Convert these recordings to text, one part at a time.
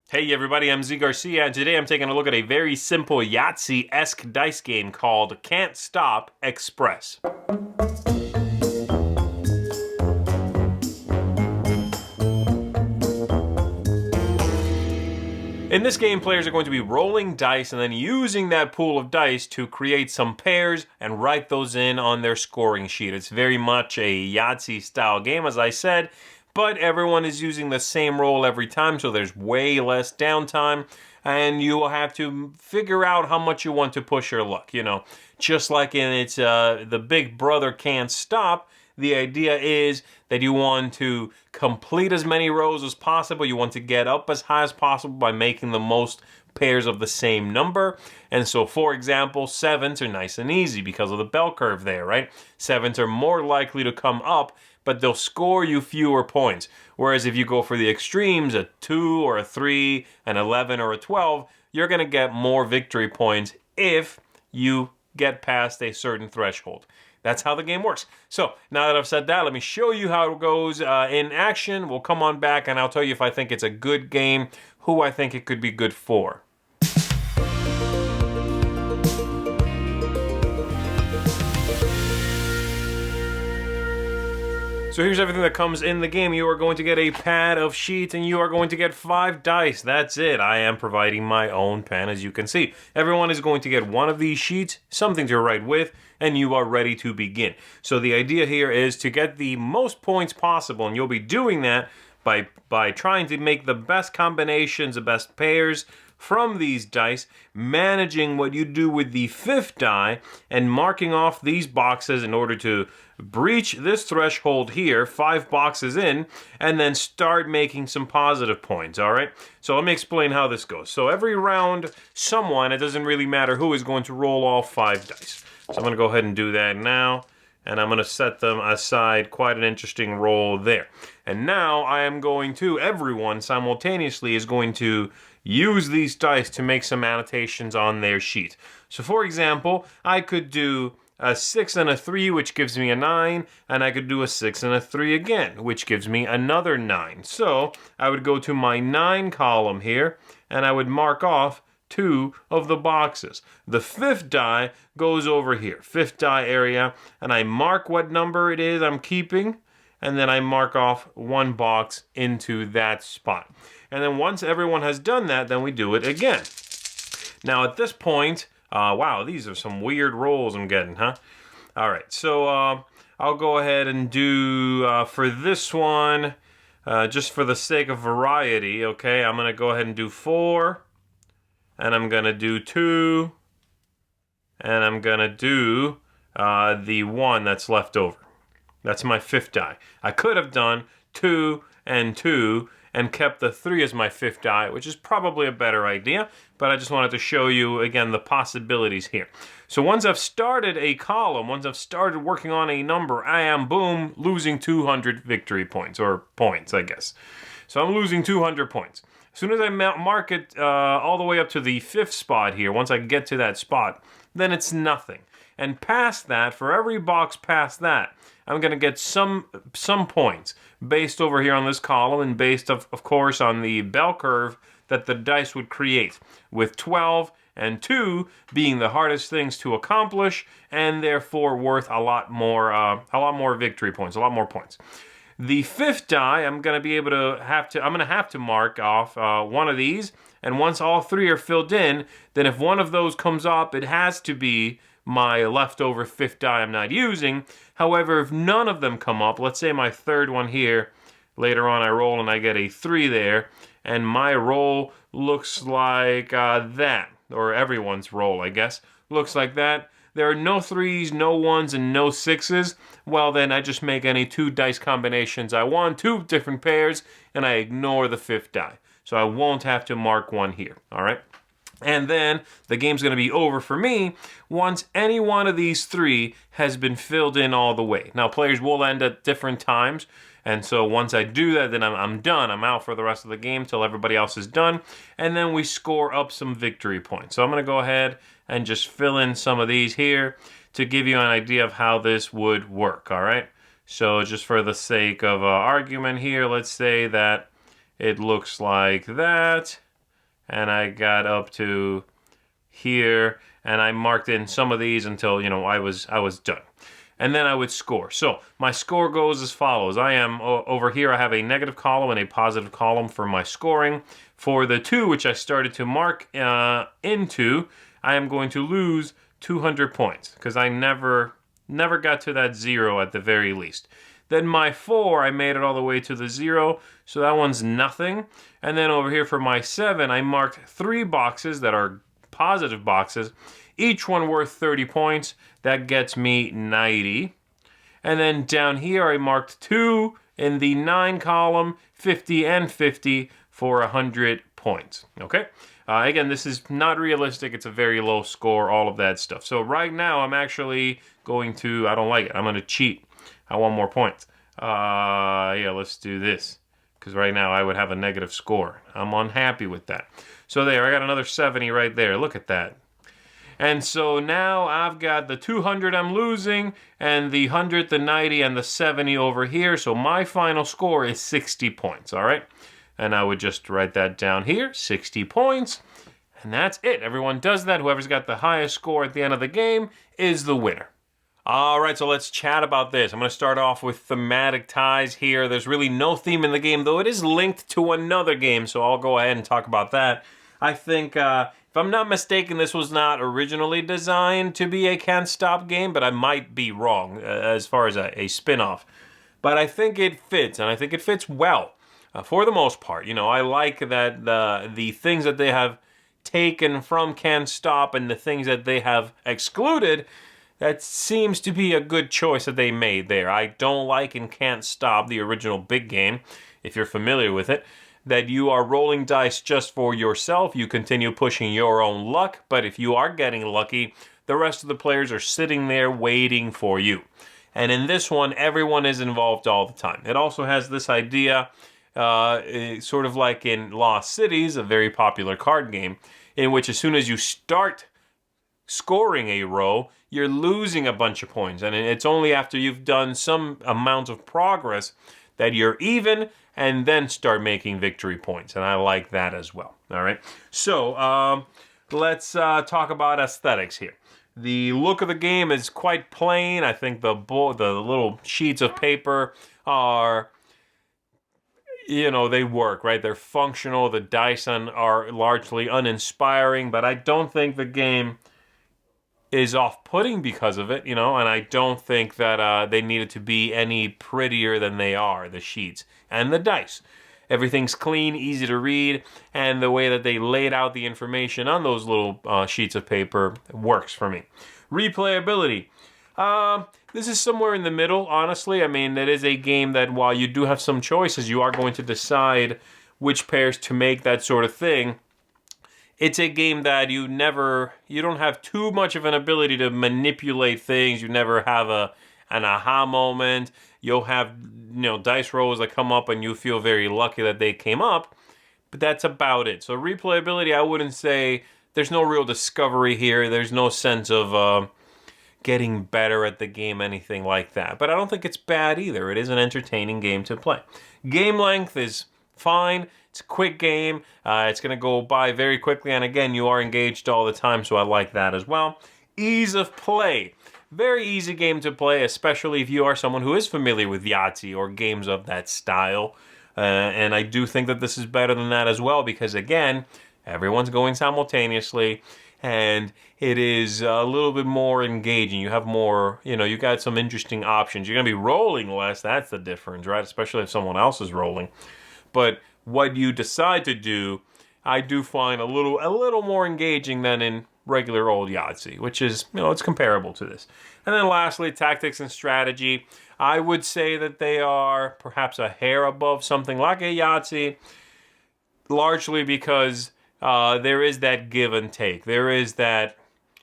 Hey everybody, I'm Sid Garcia, and today I'm taking a look at a very simple Yahtzee-esque dice game called Can't Stop Express. In this game, players are going to be rolling dice and then using that pool of dice to create some pairs and write those in on their scoring sheet. It's very much a Yahtzee-style game, as I said, but everyone is using the same roll every time, so there's way less downtime, and you will have to figure out how much you want to push your luck. Just like in the Big Brother Can't Stop. The idea is that you want to complete as many rows as possible. You want to get up as high as possible by making the most pairs of the same number. And so, for example, sevens are nice and easy because of the bell curve there, right? Sevens are more likely to come up, but they'll score you fewer points. Whereas if you go for the extremes, a 2 or a 3, an 11 or a 12, you're going to get more victory points if you get past a certain threshold. That's how the game works. So, now that I've said that, let me show you how it goes in action. We'll come on back and I'll tell you if I think it's a good game, who I think it could be good for. So here's everything that comes in the game. You are going to get a pad of sheets and you are going to get 5 dice. That's it. I am providing my own pen, as you can see. Everyone is going to get one of these sheets, something to write with, and you are ready to begin. So the idea here is to get the most points possible, and you'll be doing that by trying to make the best combinations, the best pairs from these dice, managing what you do with the 5th die, and marking off these boxes in order to breach this threshold here, 5 boxes in, and then start making some positive points, all right? So let me explain how this goes. So every round, someone, it doesn't really matter who, is going to roll all 5 dice. So I'm going to go ahead and do that now, and I'm going to set them aside. Quite an interesting roll there. And now I am going to, everyone simultaneously is going to use these dice to make some annotations on their sheet. So for example, I could do a 6 and a 3, which gives me a 9, and I could do a 6 and a 3 again, which gives me another 9. So I would go to my 9 column here, and I would mark off 2 of the boxes. The 5th die goes over here, 5th die area, and I mark what number it is I'm keeping, and then I mark off 1 box into that spot. And then once everyone has done that, then we do it again. Now at this point, wow, these are some weird rolls I'm getting, huh? All right, so I'll go ahead and do, for this one, just for the sake of variety, okay, I'm going to go ahead and do 4, and I'm going to do 2, and I'm going to do the 1 that's left over. That's my 5th die. I could have done 2 and 2 and kept the 3 as my 5th die, which is probably a better idea, but I just wanted to show you, again, the possibilities here. So once I've started a column, once I've started working on a number, I am, boom, losing 200 victory points, or points, I guess. So I'm losing 200 points. As soon as I mark it all the way up to the 5th spot here, once I get to that spot, then it's nothing. And past that, for every box past that, I'm going to get some points based over here on this column, and based, of course, on the bell curve that the dice would create, with 12 and 2 being the hardest things to accomplish, and therefore worth a lot more victory points, a lot more points. The 5th die, I'm going to have to mark off one of these, and once all 3 are filled in, then if one of those comes up, it has to be my leftover 5th die I'm not using. However, if none of them come up, let's say my 3rd one here, later on I roll and I get a 3 there, and my roll looks like that, or everyone's roll, I guess, looks like that. There are no 3s, no 1s, and no 6s. Well, then I just make any 2 dice combinations I want, 2 different pairs, and I ignore the 5th die. So I won't have to mark 1 here, all right? And then the game's going to be over for me once any one of these 3 has been filled in all the way. Now, players will end at different times, and so once I do that, then I'm done. I'm out for the rest of the game till everybody else is done, and then we score up some victory points. So I'm going to go ahead and just fill in some of these here to give you an idea of how this would work, all right? So just for the sake of argument here, let's say that it looks like that. and I got up to here, and I marked in some of these until, I was done. And then I would score. So my score goes as follows. I am over here, I have a negative column and a positive column for my scoring. For the 2, which I started to mark into, I am going to lose 200 points because I never got to that 0 at the very least. Then my 4, I made it all the way to the 0, so that one's nothing. And then over here for my 7, I marked 3 boxes that are positive boxes, each one worth 30 points. That gets me 90. And then down here, I marked 2 in the 9 column, 50 and 50 for 100 points. Okay? Again, this is not realistic. It's a very low score, all of that stuff. So right now, I'm actually going to, I don't like it. I'm going to cheat. I want more points. Yeah, let's do this. Because right now, I would have a negative score. I'm unhappy with that. So there, I got another 70 right there. Look at that. And so now I've got the 200 I'm losing, and the 100, the 90, and the 70 over here. So my final score is 60 points, all right? And I would just write that down here, 60 points. And that's it. Everyone does that. Whoever's got the highest score at the end of the game is the winner. All right, so let's chat about this. I'm going to start off with thematic ties here. There's really no theme in the game, though it is linked to another game, so I'll go ahead and talk about that. I think, if I'm not mistaken, this was not originally designed to be a Can't Stop game, but I might be wrong as far as a spin-off. But I think it fits, and I think it fits well for the most part. I like that the things that they have taken from Can't Stop and the things that they have excluded, that seems to be a good choice that they made there. I don't like in Can't Stop, the original big game, if you're familiar with it, that you are rolling dice just for yourself. You continue pushing your own luck, but if you are getting lucky, the rest of the players are sitting there waiting for you. And in this one, everyone is involved all the time. It also has this idea, sort of like in Lost Cities, a very popular card game, in which as soon as you start scoring a row, you're losing a bunch of points. And it's only after you've done some amount of progress that you're even, and then start making victory points. And I like that as well. All right. So let's talk about aesthetics here. The look of the game is quite plain. I think the little sheets of paper are, they work, right? They're functional. The dice are largely uninspiring, but I don't think the game is off-putting because of it, and I don't think that they needed to be any prettier than they are, the sheets and the dice. Everything's clean, easy to read, and the way that they laid out the information on those little sheets of paper works for me. Replayability. This is somewhere in the middle, honestly. I mean, it is a game that while you do have some choices, you are going to decide which pairs to make, that sort of thing. It's a game that you don't have too much of an ability to manipulate things. You never have an aha moment. You'll have, dice rolls that come up and you feel very lucky that they came up, but that's about it. So replayability, I wouldn't say there's no real discovery here. There's no sense of getting better at the game, anything like that. But I don't think it's bad either. It is an entertaining game to play. Game length is fine. It's a quick game. It's going to go by very quickly. And again, you are engaged all the time, so I like that as well. Ease of play. Very easy game to play, especially if you are someone who is familiar with Yahtzee or games of that style. And I do think that this is better than that as well because, again, everyone's going simultaneously. And it is a little bit more engaging. You have more, you got some interesting options. You're going to be rolling less. That's the difference, right? Especially if someone else is rolling. But what you decide to do, I do find a little more engaging than in regular old Yahtzee, which is, it's comparable to this. And then lastly, tactics and strategy. I would say that they are perhaps a hair above something like a Yahtzee, largely because there is that give and take. There is that,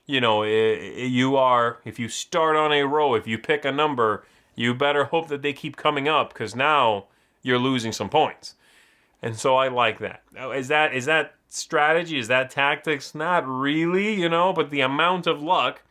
if you start on a row, if you pick a number, you better hope that they keep coming up because now you're losing some points. And so I like that. Now, is that strategy? Is that tactics? Not really, but the amount of luck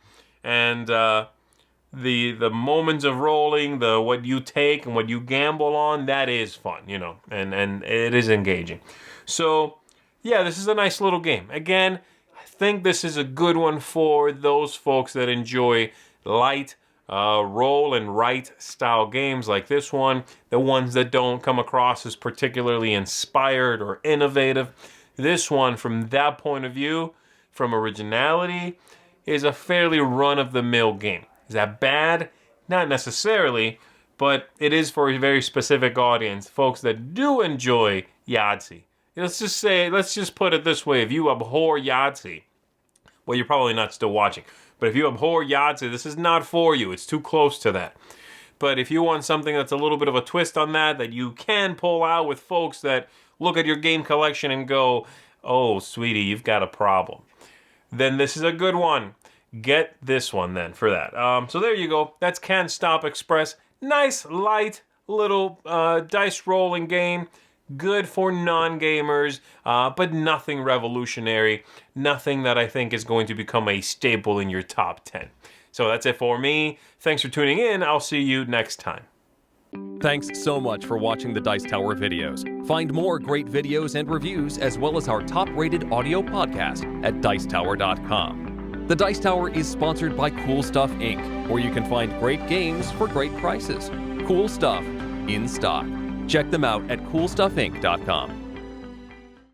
and the moments of rolling, what you take and what you gamble on, that is fun, and it is engaging. So, yeah, this is a nice little game. Again, I think this is a good one for those folks that enjoy light roll and write style games like this one, the ones that don't come across as particularly inspired or innovative. This one, from that point of view, from originality, is a fairly run-of-the-mill game. Is that bad? Not necessarily, but it is for a very specific audience, folks that do enjoy Yahtzee. Let's just put it this way, if you abhor Yahtzee, well, you're probably not still watching. But if you abhor Yahtzee, this is not for you. It's too close to that. But if you want something that's a little bit of a twist on that you can pull out with folks that look at your game collection and go, oh, sweetie, you've got a problem, then this is a good one. Get this one then for that. So there you go. That's Can't Stop Express. Nice, light, little dice rolling game. Good for non-gamers, but nothing revolutionary. Nothing that I think is going to become a staple in your top 10. So that's it for me. Thanks for tuning in. I'll see you next time. Thanks so much for watching the Dice Tower videos. Find more great videos and reviews, as well as our top-rated audio podcast at Dicetower.com. The Dice Tower is sponsored by Cool Stuff Inc., where you can find great games for great prices. Cool stuff in stock. Check them out at CoolStuffInc.com.